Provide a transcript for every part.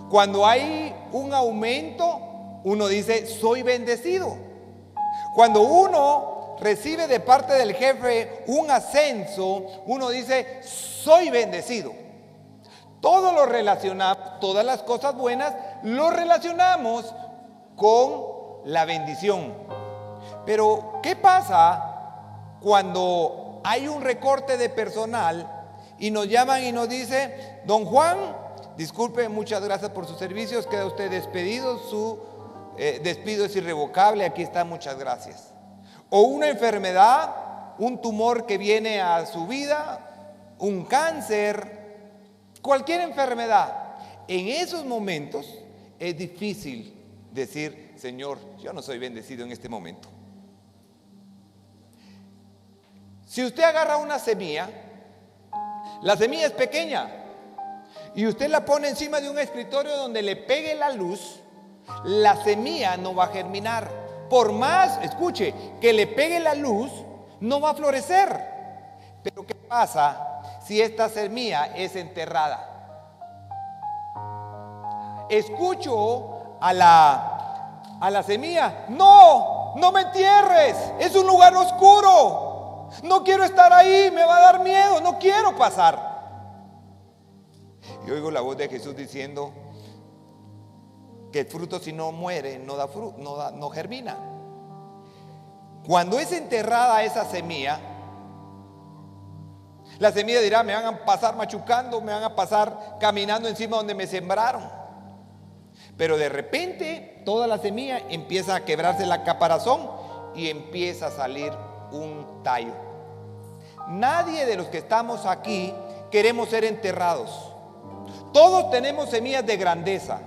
Cuando hay un aumento, uno dice, soy bendecido. Cuando uno recibe de parte del jefe un ascenso, uno dice, soy bendecido. Todo lo relacionamos, todas las cosas buenas, lo relacionamos con la bendición. Pero, ¿qué pasa cuando hay un recorte de personal y nos llaman y nos dice, don Juan, disculpe, muchas gracias por sus servicios, queda usted despedido, su despido es irrevocable, aquí está, muchas gracias? O una enfermedad, un tumor que viene a su vida, un cáncer, cualquier enfermedad. En esos momentos es difícil decir, Señor, yo no soy bendecido en este momento. Si usted agarra una semilla, la semilla es pequeña y usted la pone encima de un escritorio donde le pegue la luz, la semilla no va a germinar. Por más, escuche, que le pegue la luz, no va a florecer. Pero ¿qué pasa si esta semilla es enterrada? Escucho a la semilla, no me entierres, es un lugar oscuro, no quiero estar ahí, me va a dar miedo, no quiero pasar. Y oigo la voz de Jesús diciendo que el fruto, si no muere, no da fruto, no germina. Cuando es enterrada esa semilla, la semilla dirá, me van a pasar machucando, me van a pasar caminando encima donde me sembraron. Pero de repente toda la semilla empieza a quebrarse la caparazón y empieza a salir un tallo. Nadie de los que estamos aquí queremos ser enterrados. Todos tenemos semillas de grandeza,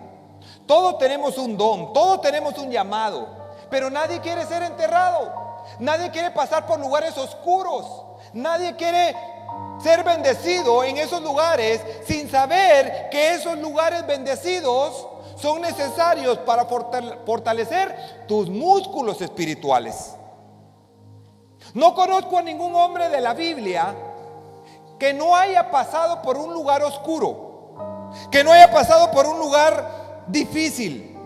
todos tenemos un don, todos tenemos un llamado, pero nadie quiere ser enterrado. Nadie quiere pasar por lugares oscuros. Nadie quiere ser bendecido en esos lugares sin saber que esos lugares bendecidos son necesarios para fortalecer tus músculos espirituales. No conozco a ningún hombre de la Biblia que no haya pasado por un lugar oscuro, que no haya pasado por un lugar difícil.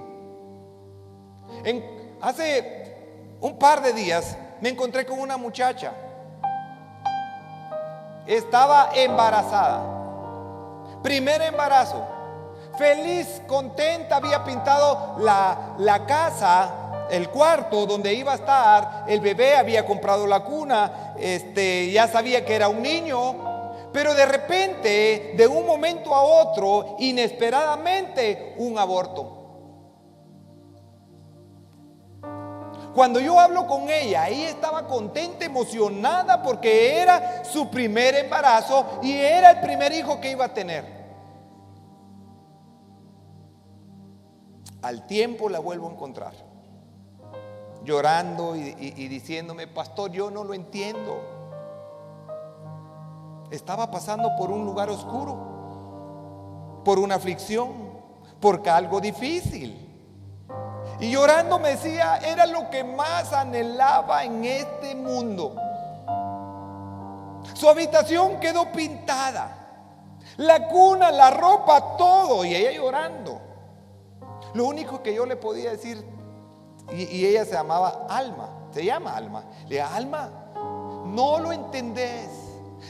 Hace un par de días me encontré con una muchacha. Estaba embarazada, primer embarazo, feliz, contenta, había pintado la casa, el cuarto donde iba a estar el bebé, había comprado la cuna, ya sabía que era un niño, pero de repente, de un momento a otro, inesperadamente, un aborto. Cuando yo hablo con ella estaba contenta, emocionada porque era su primer embarazo y era el primer hijo que iba a tener. Al tiempo la vuelvo a encontrar, llorando y diciéndome, pastor, yo no lo entiendo. Estaba pasando por un lugar oscuro, por una aflicción, por algo difícil. Y llorando me decía, era lo que más anhelaba en este mundo. Su habitación quedó pintada, la cuna, la ropa, todo, y ella llorando. Lo único que yo le podía decir, y ella se llamaba Alma, se llama Alma. Le dije, Alma, no lo entendés.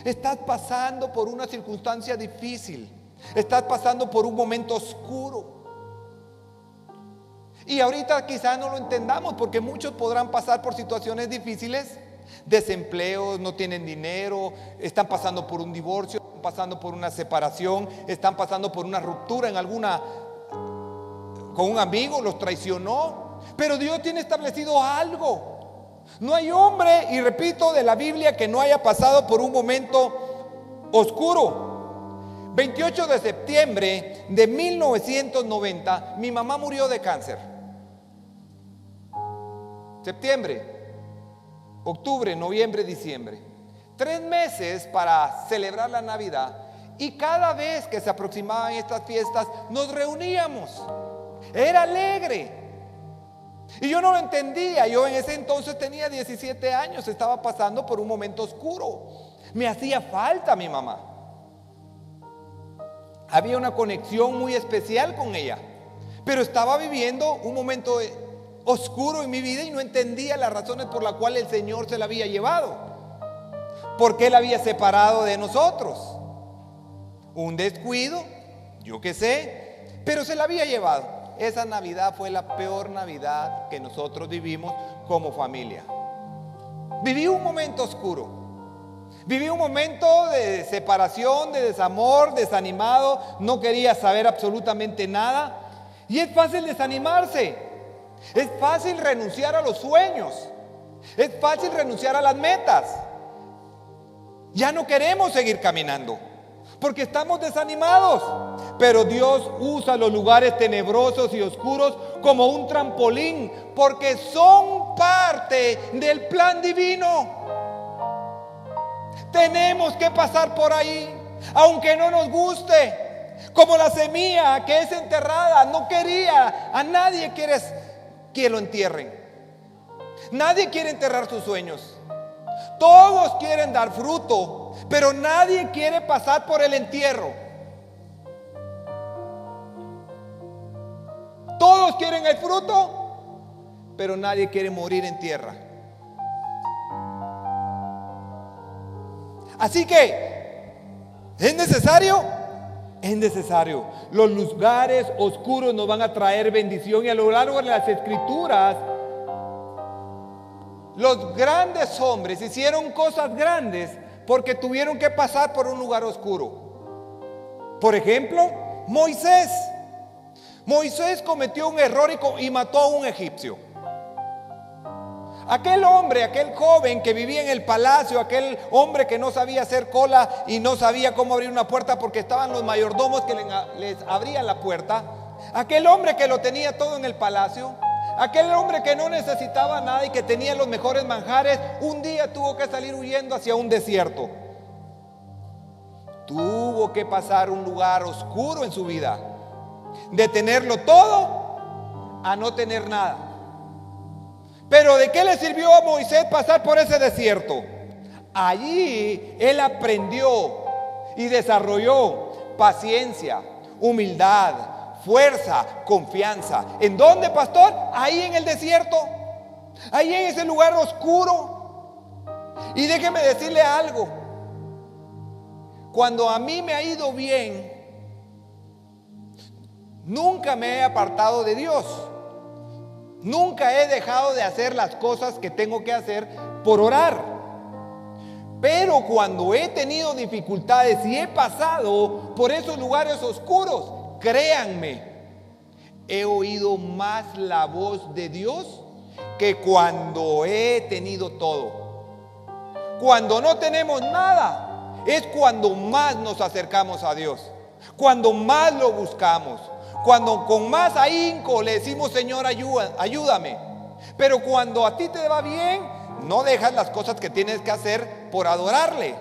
Estás pasando por una circunstancia difícil, estás pasando por un momento oscuro. Y ahorita quizás no lo entendamos porque muchos podrán pasar por situaciones difíciles, desempleos, no tienen dinero, están pasando por un divorcio, están pasando por una separación, están pasando por una ruptura con un amigo, los traicionó. Pero Dios tiene establecido algo. No hay hombre, y repito, de la Biblia que no haya pasado por un momento oscuro. 28 de septiembre de 1990, mi mamá murió de cáncer. Septiembre, octubre, noviembre, diciembre. 3 meses para celebrar la Navidad. Y cada vez que se aproximaban estas fiestas, nos reuníamos. Era alegre. Y yo no lo entendía. Yo en ese entonces tenía 17 años. Estaba pasando por un momento oscuro. Me hacía falta mi mamá. Había una conexión muy especial con ella, pero estaba viviendo un momento oscuro en mi vida y no entendía las razones por las cuales el Señor se la había llevado. ¿Por qué la había separado de nosotros? Un descuido, yo qué sé, pero se la había llevado. Esa Navidad fue la peor Navidad que nosotros vivimos como familia. Viví un momento oscuro. Viví un momento de separación, de desamor, desanimado. No quería saber absolutamente nada. Y es fácil desanimarse. Es fácil renunciar a los sueños. Es fácil renunciar a las metas. Ya no queremos seguir caminando porque estamos desanimados. Pero Dios usa los lugares tenebrosos y oscuros como un trampolín, porque son parte del plan divino. Tenemos que pasar por ahí, aunque no nos guste. Como la semilla que es enterrada, no quería, a nadie quiere que lo entierren. Nadie quiere enterrar sus sueños. Todos quieren dar fruto, pero nadie quiere pasar por el entierro. Todos quieren el fruto, pero nadie quiere morir en tierra. Así que, ¿es necesario? Es necesario. Los lugares oscuros nos van a traer bendición, y a lo largo de las Escrituras, los grandes hombres hicieron cosas grandes porque tuvieron que pasar por un lugar oscuro. Por ejemplo, Moisés. Moisés cometió un error y mató a un egipcio. Aquel hombre, aquel joven que vivía en el palacio, aquel hombre que no sabía hacer cola y no sabía cómo abrir una puerta porque estaban los mayordomos que les abrían la puerta. Aquel hombre que lo tenía todo en el palacio. Aquel hombre que no necesitaba nada y que tenía los mejores manjares, un día tuvo que salir huyendo hacia un desierto. Tuvo que pasar un lugar oscuro en su vida, de tenerlo todo a no tener nada. Pero ¿de qué le sirvió a Moisés pasar por ese desierto? Allí él aprendió y desarrolló paciencia, humildad, fuerza, confianza. ¿En dónde, pastor? Ahí en el desierto, ahí en ese lugar oscuro. Y déjeme decirle algo: cuando a mí me ha ido bien, nunca me he apartado de Dios. Nunca he dejado de hacer las cosas que tengo que hacer por orar. Pero cuando he tenido dificultades y he pasado por esos lugares oscuros, créanme, he oído más la voz de Dios que cuando he tenido todo. Cuando no tenemos nada, es cuando más nos acercamos a Dios, cuando más lo buscamos, cuando con más ahínco le decimos: Señor, ayúdame. Pero cuando a ti te va bien, no dejas las cosas que tienes que hacer por adorarle.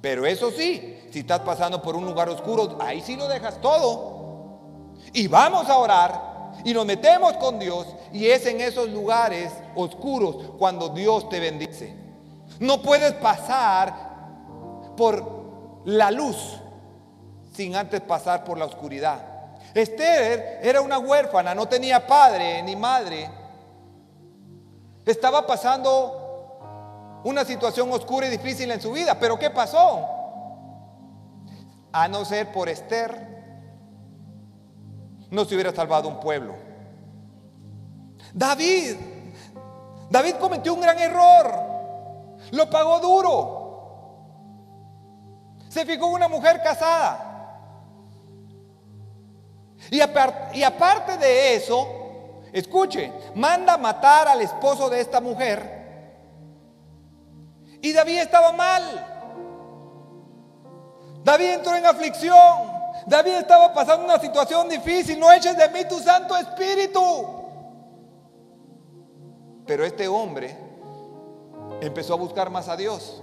Pero eso sí, si estás pasando por un lugar oscuro, ahí sí lo dejas todo y vamos a orar y nos metemos con Dios. Y es en esos lugares oscuros cuando Dios te bendice. No puedes pasar por la luz sin antes pasar por la oscuridad. Esther era una huérfana, no tenía padre ni madre. Estaba pasando una situación oscura y difícil en su vida. ¿Pero qué pasó? A no ser por Esther, no se hubiera salvado un pueblo. David cometió un gran error. Lo pagó duro. Se fijó en una mujer casada. Y aparte de eso, escuche, manda matar al esposo de esta mujer. Y David estaba mal. David entró en aflicción. David estaba pasando una situación difícil. No eches de mí tu Santo Espíritu. Pero este hombre empezó a buscar más a Dios.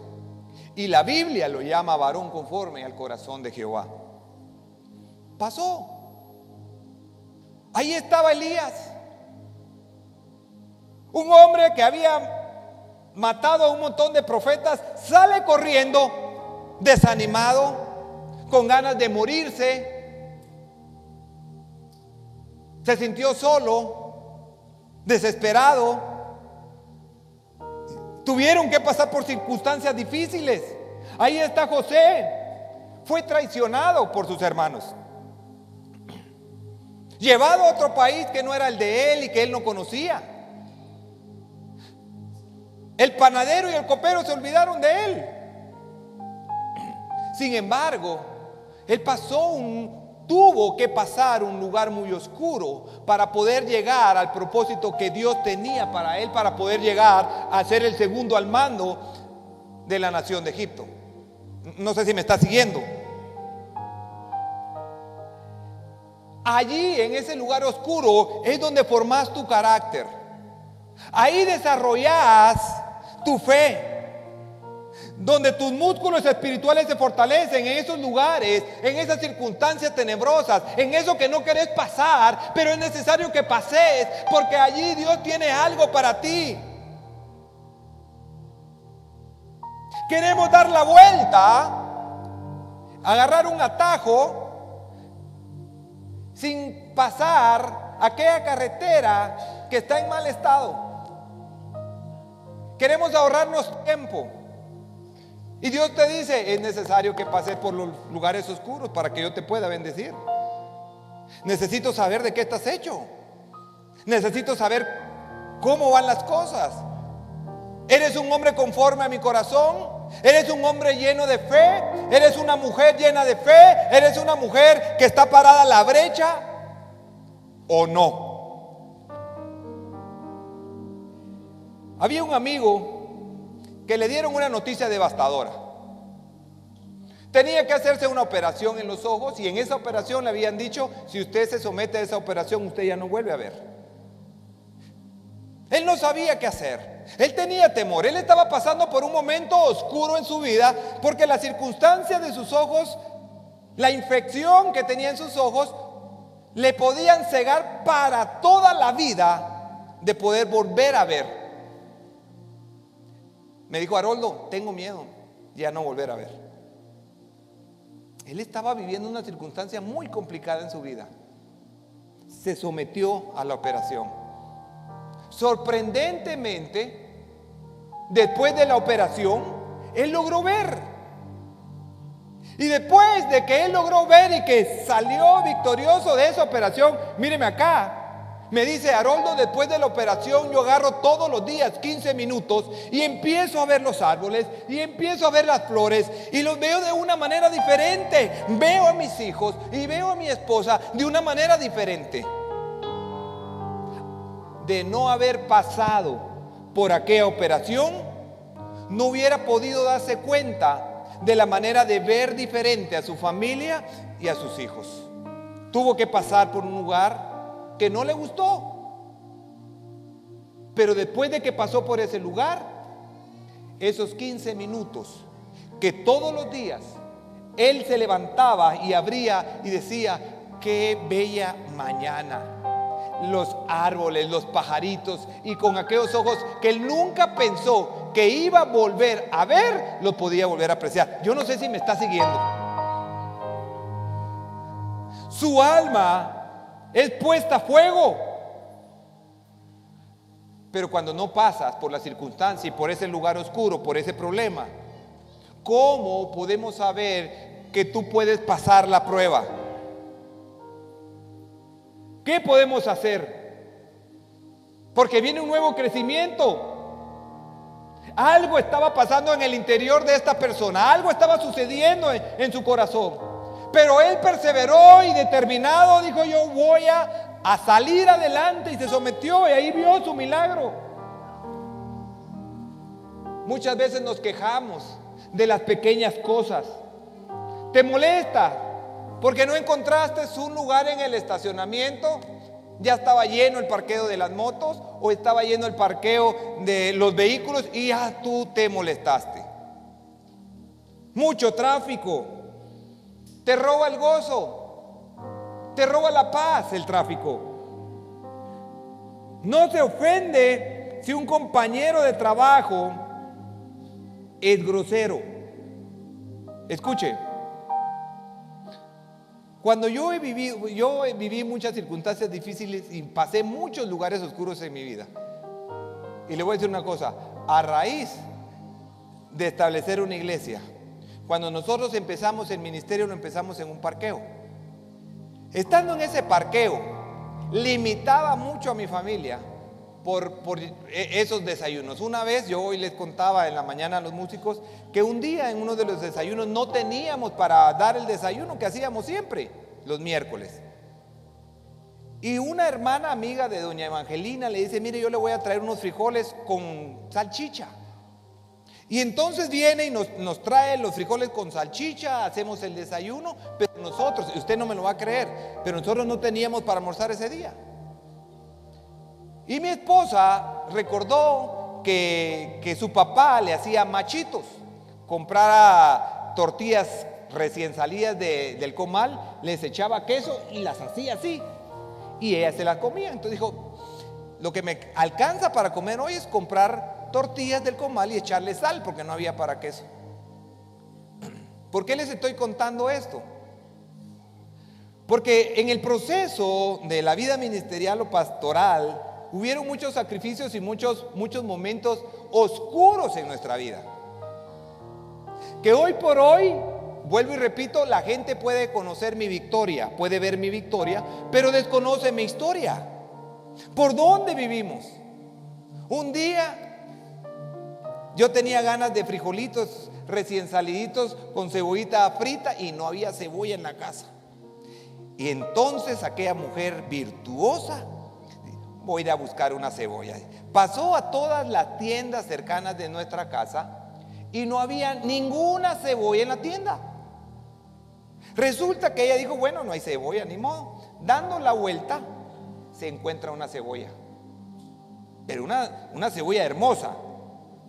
Y la Biblia lo llama varón conforme al corazón de Jehová. Pasó. Ahí estaba Elías, un hombre que había matado a un montón de profetas. Sale corriendo, desanimado, con ganas de morirse, se sintió solo, desesperado. Tuvieron que pasar por circunstancias difíciles. Ahí está José, fue traicionado por sus hermanos, llevado a otro país que no era el de él y que él no conocía. El panadero y el copero se olvidaron de él. Sin embargo, él tuvo que pasar un lugar muy oscuro para poder llegar al propósito que Dios tenía para él, para poder llegar a ser el segundo al mando de la nación de Egipto. No sé si me está siguiendo. Allí, en ese lugar oscuro, es donde formas tu carácter. Ahí desarrollas tu fe, donde tus músculos espirituales se fortalecen en esos lugares, en esas circunstancias tenebrosas, en eso que no querés pasar, pero es necesario que pases, porque allí Dios tiene algo para ti. Queremos dar la vuelta, agarrar un atajo, sin pasar aquella carretera que está en mal estado. Queremos ahorrarnos tiempo. Y Dios te dice, es necesario que pases por los lugares oscuros para que yo te pueda bendecir. Necesito saber de qué estás hecho. Necesito saber cómo van las cosas. ¿Eres un hombre conforme a mi corazón? ¿Eres un hombre lleno de fe? ¿Eres una mujer llena de fe? ¿Eres una mujer que está parada a la brecha? ¿O no? Había un amigo que le dieron una noticia devastadora. Tenía que hacerse una operación en los ojos y en esa operación le habían dicho, si usted se somete a esa operación, usted ya no vuelve a ver. Él no sabía qué hacer. Él tenía temor. Él estaba pasando por un momento oscuro en su vida porque las circunstancias de sus ojos, la infección que tenía en sus ojos, le podían cegar para toda la vida de poder volver a ver. Me dijo, Haroldo, tengo miedo ya no volver a ver. Él estaba viviendo una circunstancia muy complicada en su vida. Se sometió a la operación. Sorprendentemente, después de la operación, él logró ver. Y después de que él logró ver y que salió victorioso de esa operación, míreme acá, me dice, Haroldo, después de la operación yo agarro todos los días 15 minutos y empiezo a ver los árboles y empiezo a ver las flores y los veo de una manera diferente. Veo a mis hijos y veo a mi esposa de una manera diferente. De no haber pasado por aquella operación, no hubiera podido darse cuenta de la manera de ver diferente a su familia y a sus hijos. Tuvo que pasar por un lugar que no le gustó, pero después de que pasó por ese lugar, esos 15 minutos que todos los días él se levantaba y abría y decía, qué bella mañana, los árboles, los pajaritos, y con aquellos ojos que él nunca pensó que iba a volver a ver, lo podía volver a apreciar. Yo no sé si me está siguiendo. Su alma es puesta a fuego. Pero cuando no pasas por la circunstancia y por ese lugar oscuro, por ese problema, ¿cómo podemos saber que tú puedes pasar la prueba? ¿Qué podemos hacer? Porque viene un nuevo crecimiento. Algo estaba pasando en el interior de esta persona, algo estaba sucediendo en su corazón. Pero él perseveró y determinado dijo, yo voy a salir adelante, y se sometió y ahí vio su milagro. Muchas veces nos quejamos de las pequeñas cosas. ¿Te molesta porque no encontraste un lugar en el estacionamiento? Ya estaba lleno el parqueo de las motos o estaba lleno el parqueo de los vehículos y ya tú te molestaste. Mucho tráfico. Te roba el gozo, te roba la paz el tráfico. No se ofende si un compañero de trabajo es grosero. Escuche, Cuando yo viví muchas circunstancias difíciles y pasé muchos lugares oscuros en mi vida. Y le voy a decir una cosa, a raíz de establecer una iglesia, cuando nosotros empezamos el ministerio, lo empezamos en un parqueo. Estando en ese parqueo, limitaba mucho a mi familia por esos desayunos. Una vez, yo hoy les contaba en la mañana a los músicos, que un día en uno de los desayunos no teníamos para dar el desayuno que hacíamos siempre, los miércoles. Y una hermana amiga de doña Evangelina le dice, mire, yo le voy a traer unos frijoles con salchicha. Y entonces viene y nos trae los frijoles con salchicha, hacemos el desayuno, pero nosotros, usted no me lo va a creer, pero nosotros no teníamos para almorzar ese día. Y mi esposa recordó que su papá le hacía machitos, comprara tortillas recién salidas del comal, les echaba queso y las hacía así, y ella se las comía. Entonces dijo, lo que me alcanza para comer hoy es comprar tortillas del comal y echarle sal, porque no había para queso. ¿Por qué les estoy contando esto? Porque en el proceso de la vida ministerial o pastoral hubieron muchos sacrificios y muchos momentos oscuros en nuestra vida, que hoy por hoy, vuelvo y repito, la gente puede conocer mi victoria, puede ver mi victoria, pero desconoce mi historia. ¿Por dónde vivimos? Un día yo tenía ganas de frijolitos recién saliditos con cebollita frita y no había cebolla en la casa. Y entonces aquella mujer virtuosa, voy a ir a buscar una cebolla. Pasó a todas las tiendas cercanas de nuestra casa y no había ninguna cebolla en la tienda. Resulta que ella dijo, bueno, no hay cebolla, ni modo. Dando la vuelta, se encuentra una cebolla. Pero una cebolla hermosa.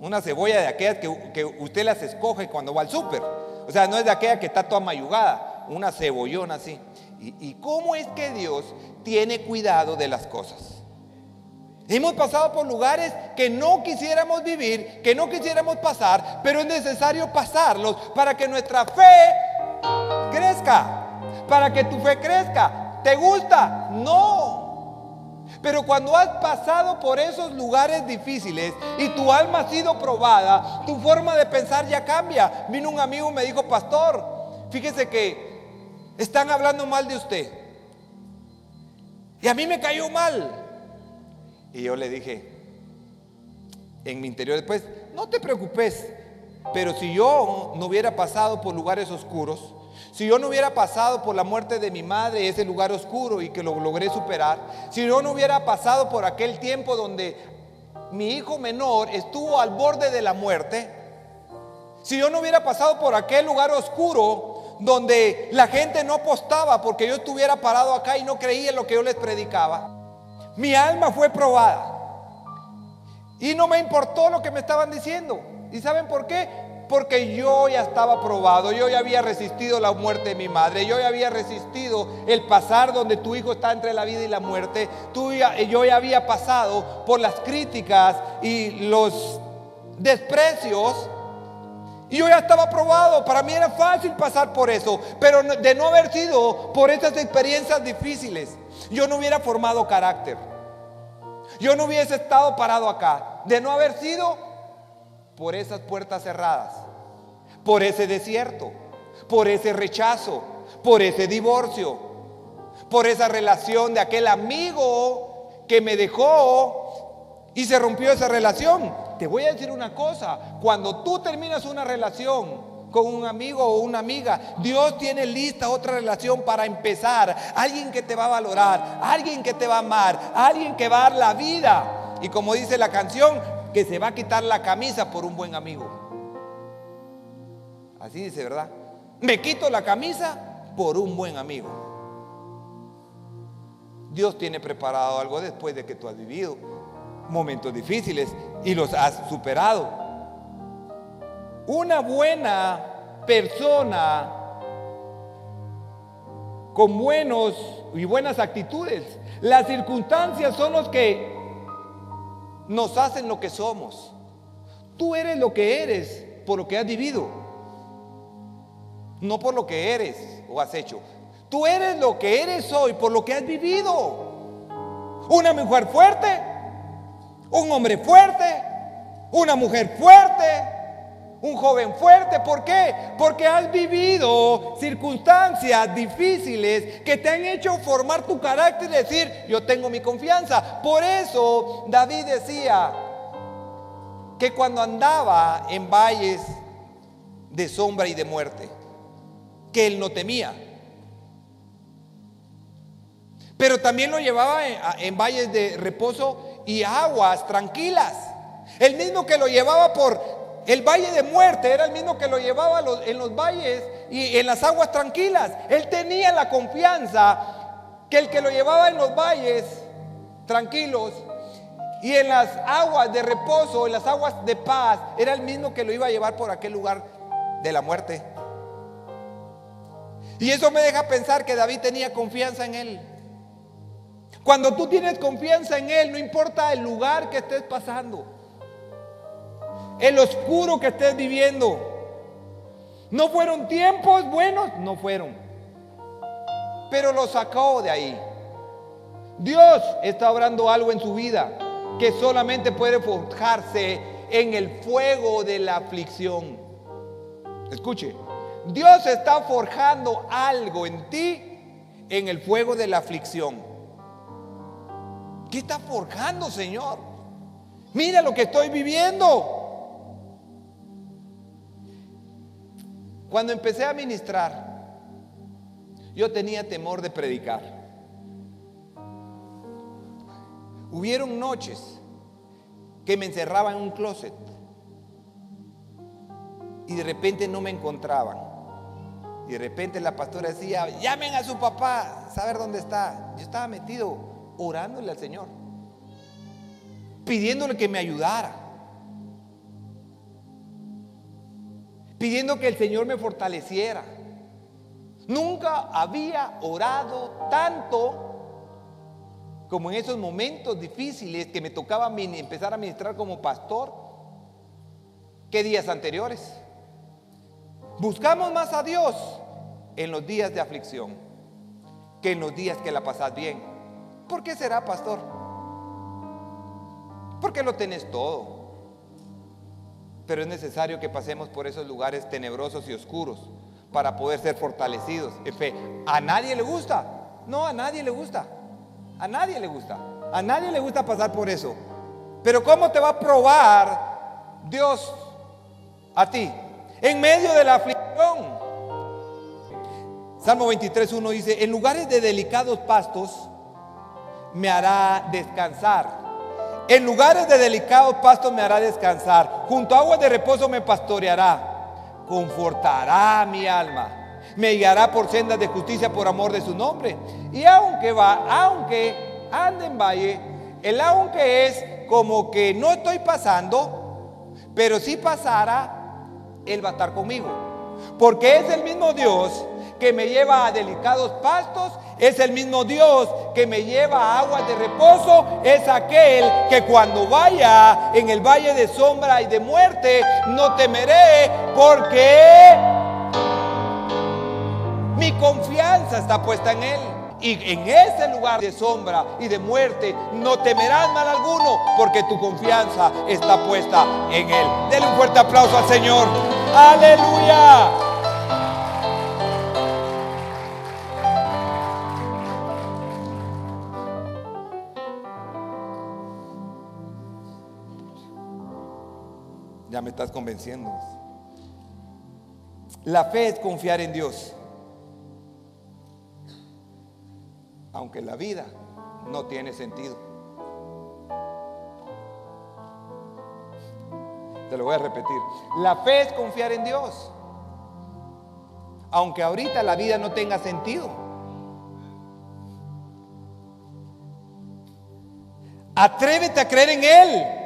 Una cebolla de aquellas que usted las escoge cuando va al súper. O sea, no es de aquella que está toda mayugada. Una cebollona así. ¿Y cómo es que Dios tiene cuidado de las cosas? Hemos pasado por lugares que no quisiéramos vivir, que no quisiéramos pasar, pero es necesario pasarlos para que nuestra fe crezca. Para que tu fe crezca. ¿Te gusta? No. Pero cuando has pasado por esos lugares difíciles y tu alma ha sido probada, tu forma de pensar ya cambia. Vino un amigo y me dijo, pastor, fíjese que están hablando mal de usted. Y a mí me cayó mal. Y yo le dije, en mi interior después, no te preocupes, pero si yo no hubiera pasado por lugares oscuros, si yo no hubiera pasado por la muerte de mi madre, ese lugar oscuro y que lo logré superar, si yo no hubiera pasado por aquel tiempo donde mi hijo menor estuvo al borde de la muerte, si yo no hubiera pasado por aquel lugar oscuro donde la gente no apostaba porque yo estuviera parado acá y no creía en lo que yo les predicaba, mi alma fue probada y no me importó lo que me estaban diciendo. ¿Y saben por qué? Porque yo ya estaba probado, yo ya había resistido la muerte de mi madre, yo ya había resistido el pasar donde tu hijo está entre la vida y la muerte, yo ya había pasado por las críticas y los desprecios, y yo ya estaba probado. Para mí era fácil pasar por eso, pero de no haber sido por esas experiencias difíciles, yo no hubiera formado carácter, yo no hubiese estado parado acá, de no haber sido por esas puertas cerradas, por ese desierto, por ese rechazo, por ese divorcio, por esa relación de aquel amigo que me dejó y se rompió esa relación. Te voy a decir una cosa, cuando tú terminas una relación con un amigo o una amiga, Dios tiene lista otra relación para empezar. Alguien que te va a valorar, alguien que te va a amar, alguien que va a dar la vida. Y como dice la canción, que se va a quitar la camisa por un buen amigo. Así dice, ¿verdad? Me quito la camisa por un buen amigo. Dios tiene preparado algo después de que tú has vivido momentos difíciles y los has superado. Una buena persona con buenos y buenas actitudes. Las circunstancias son los que nos hacen lo que somos. Tú eres lo que eres por lo que has vivido, no por lo que eres o has hecho. Tú eres lo que eres hoy por lo que has vivido. Una mujer fuerte, un hombre fuerte, una mujer fuerte, un joven fuerte. ¿Por qué? Porque has vivido circunstancias difíciles que te han hecho formar tu carácter y decir, yo tengo mi confianza. Por eso David decía que cuando andaba en valles de sombra y de muerte, que él no temía. Pero también lo llevaba en valles de reposo y aguas tranquilas. El mismo que lo llevaba por el valle de muerte era el mismo que lo llevaba en los valles y en las aguas tranquilas. Él tenía la confianza que el que lo llevaba en los valles tranquilos y en las aguas de reposo, en las aguas de paz, era el mismo que lo iba a llevar por aquel lugar de la muerte. Y eso me deja pensar que David tenía confianza en él. Cuando tú tienes confianza en él, no importa el lugar que estés pasando, el oscuro que estés viviendo. ¿No fueron tiempos buenos? No fueron, pero lo sacó de ahí. Dios está obrando algo en su vida que solamente puede forjarse en el fuego de la aflicción. Escuche, Dios está forjando algo en ti en el fuego de la aflicción. ¿Qué está forjando, Señor? Mira lo que estoy viviendo. Cuando empecé a ministrar, yo tenía temor de predicar. Hubieron noches que me encerraba en un closet y de repente no me encontraban. Y de repente la pastora decía, llamen a su papá, saber dónde está. Yo estaba metido orándole al Señor, pidiéndole que me ayudara, pidiendo que el Señor me fortaleciera. Nunca había orado tanto como en esos momentos difíciles que me tocaba empezar a ministrar como pastor que días anteriores. Buscamos más a Dios en los días de aflicción que en los días que la pasas bien. ¿Por qué será, pastor? Porque lo tenés todo. Pero es necesario que pasemos por esos lugares tenebrosos y oscuros para poder ser fortalecidos en fe. ¿A nadie le gusta? No, a nadie le gusta. A nadie le gusta. A nadie le gusta pasar por eso. Pero ¿cómo te va a probar Dios a ti en medio de la aflicción? Salmo 23:1 dice, en lugares de delicados pastos me hará descansar. En lugares de delicados pastos me hará descansar. Junto a aguas de reposo me pastoreará. Confortará mi alma. Me guiará por sendas de justicia por amor de su nombre. Y aunque ande en valle, el aunque es como que no estoy pasando, pero si pasara, Él va a estar conmigo. Porque es el mismo Dios que me lleva a delicados pastos, es el mismo Dios que me lleva a aguas de reposo, es aquel que cuando vaya en el valle de sombra y de muerte, no temeré, porque mi confianza está puesta en Él. Y en ese lugar de sombra y de muerte no temerás mal alguno, porque tu confianza está puesta en Él. Denle un fuerte aplauso al Señor. ¡Aleluya! Ya me estás convenciendo. La fe es confiar en Dios, aunque la vida no tiene sentido. Te lo voy a repetir. La fe es confiar en Dios, aunque ahorita la vida no tenga sentido. Atrévete a creer en Él.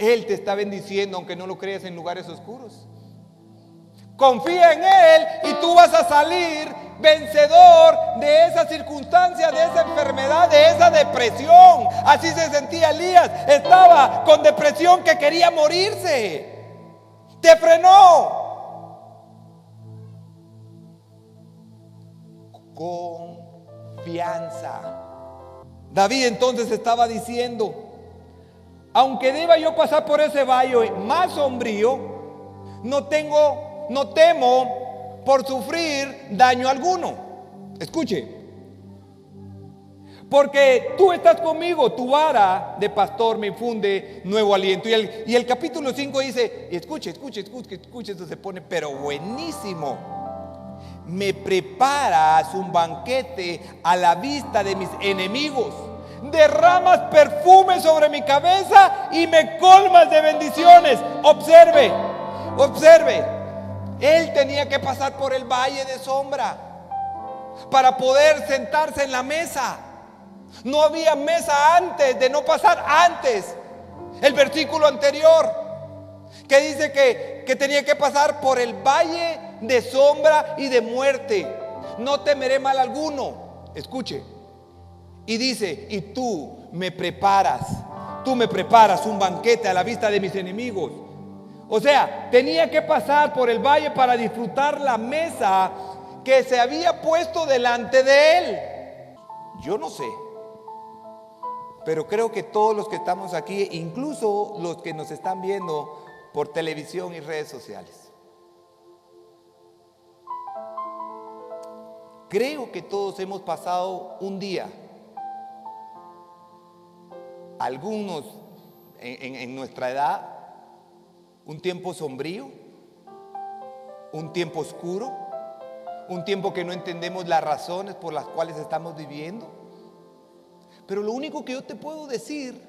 Él te está bendiciendo aunque no lo creas en lugares oscuros. Confía en Él y tú vas a salir vencedor de esa circunstancia, de esa enfermedad, de esa depresión. Así se sentía Elías. Estaba con depresión que quería morirse. Te frenó. confianza. David entonces estaba diciendo: aunque deba yo pasar por ese valle más sombrío, no temo por sufrir daño alguno. Escuche, porque tú estás conmigo, tu vara de pastor me infunde nuevo aliento. Y el capítulo 5 dice, escuche, esto se pone pero buenísimo. Me preparas un banquete a la vista de mis enemigos. Derramas perfume sobre mi cabeza y me colmas de bendiciones. Observe. Él tenía que pasar por el valle de sombra para poder sentarse en la mesa. No había mesa antes de no pasar antes. El versículo anterior que dice que tenía que pasar por el valle de sombra y de muerte. No temeré mal alguno. Escuche. Y dice, y tú me preparas un banquete a la vista de mis enemigos. O sea, tenía que pasar por el valle para disfrutar la mesa que se había puesto delante de él. Yo no sé, pero creo que todos los que estamos aquí, incluso los que nos están viendo por televisión y redes sociales, creo que todos hemos pasado un día, algunos en nuestra edad, un tiempo sombrío, un tiempo oscuro, un tiempo que no entendemos las razones por las cuales estamos viviendo. Pero lo único que yo te puedo decir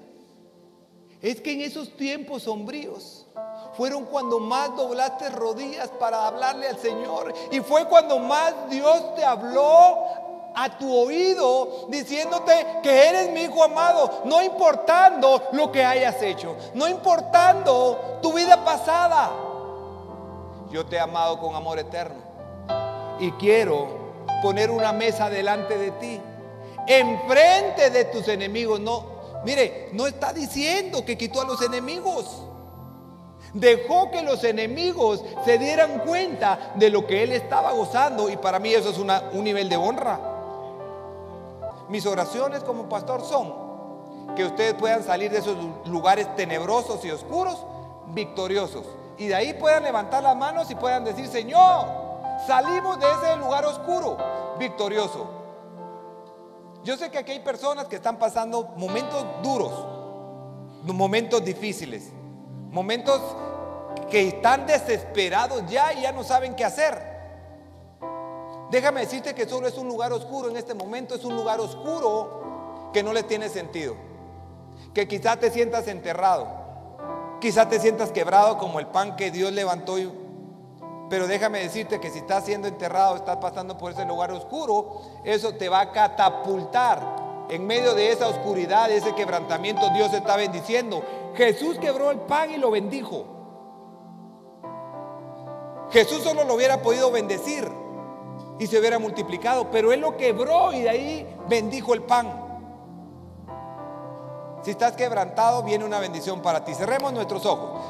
es que en esos tiempos sombríos fueron cuando más doblaste rodillas para hablarle al Señor, y fue cuando más Dios te habló a tu oído diciéndote que eres mi hijo amado, no importando lo que hayas hecho, no importando tu vida pasada. Yo te he amado con amor eterno y quiero poner una mesa delante de ti, enfrente de tus enemigos. No, mire, no está diciendo que quitó a los enemigos. Dejó que los enemigos se dieran cuenta de lo que él estaba gozando, y para mí eso es un nivel de honra. Mis oraciones como pastor son que ustedes puedan salir de esos lugares tenebrosos y oscuros victoriosos, y de ahí puedan levantar las manos y puedan decir: Señor, salimos de ese lugar oscuro victorioso. Yo sé que aquí hay personas que están pasando momentos duros, momentos difíciles, momentos que están desesperados ya y ya no saben qué hacer. Déjame decirte que solo es un lugar oscuro en este momento, es un lugar oscuro que no le tiene sentido, que quizás te sientas enterrado, quizás te sientas quebrado como el pan que Dios levantó, pero déjame decirte que si estás siendo enterrado, estás pasando por ese lugar oscuro, eso te va a catapultar en medio de esa oscuridad, de ese quebrantamiento. Dios está bendiciendo. Jesús quebró el pan y lo bendijo. Jesús solo lo hubiera podido bendecir y se hubiera multiplicado, pero Él lo quebró y de ahí bendijo el pan. Si estás quebrantado, viene una bendición para ti. Cerremos nuestros ojos.